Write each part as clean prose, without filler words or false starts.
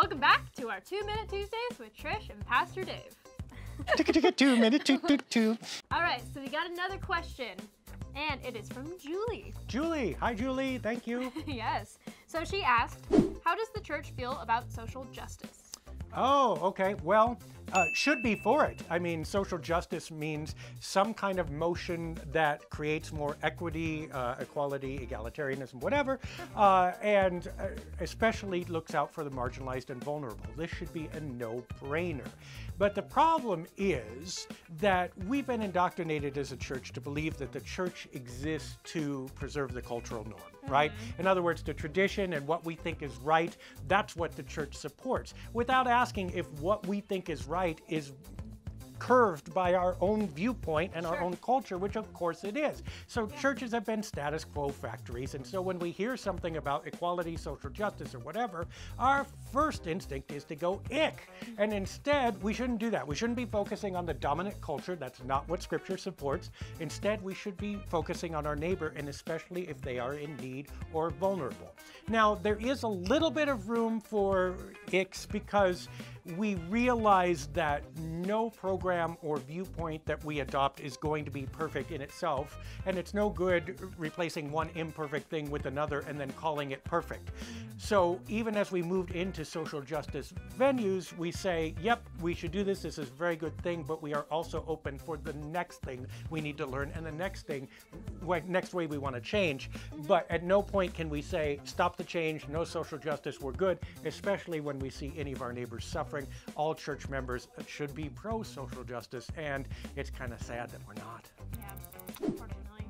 Welcome back to our 2 Minute Tuesdays with Trish and Pastor Dave. 2 minute, two. All right, so we got another question, and it is from Julie. Julie, hi Julie, thank you. Yes. So she asked, how does the church feel about social justice? Oh, okay. Well, should be for it. I mean, social justice means some kind of motion that creates more equity, equality, egalitarianism, whatever, and especially looks out for the marginalized and vulnerable. This should be a no-brainer. But the problem is that we've been indoctrinated as a church to believe that the church exists to preserve the cultural norm, right? In other words, the tradition and what we think is right, that's what the church supports, without asking if what we think is right is curved by our own viewpoint and our own culture, which of course it is. So churches have been status quo factories, and so when we hear something about equality, social justice, or whatever, our first instinct is to go ick. And instead, we shouldn't do that. We shouldn't be focusing on the dominant culture. That's not what Scripture supports. Instead, we should be focusing on our neighbor, and especially if they are in need or vulnerable. Now, there is a little bit of room for icks because we realize that no program or viewpoint that we adopt is going to be perfect in itself, and it's no good replacing one imperfect thing with another and then calling it perfect. So even as we moved into social justice venues, we say, yep, we should do this. This is a very good thing, but we are also open for the next thing we need to learn and the next thing, next way we want to change. But at no point can we say, stop the change, no social justice, we're good, especially when we see any of our neighbors suffering. All church members should be pro-social justice, and it's kind of sad that we're not. Yeah, unfortunately.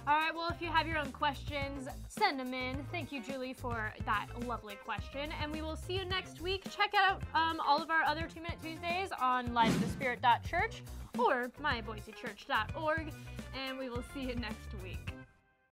All right, well, if you have your own questions, send them in. Thank you, Julie, for that lovely question. And we will see you next week. Check out all of our other 2 Minute Tuesdays on liveofthespirit.church or myboisechurch.org. And we will see you next week.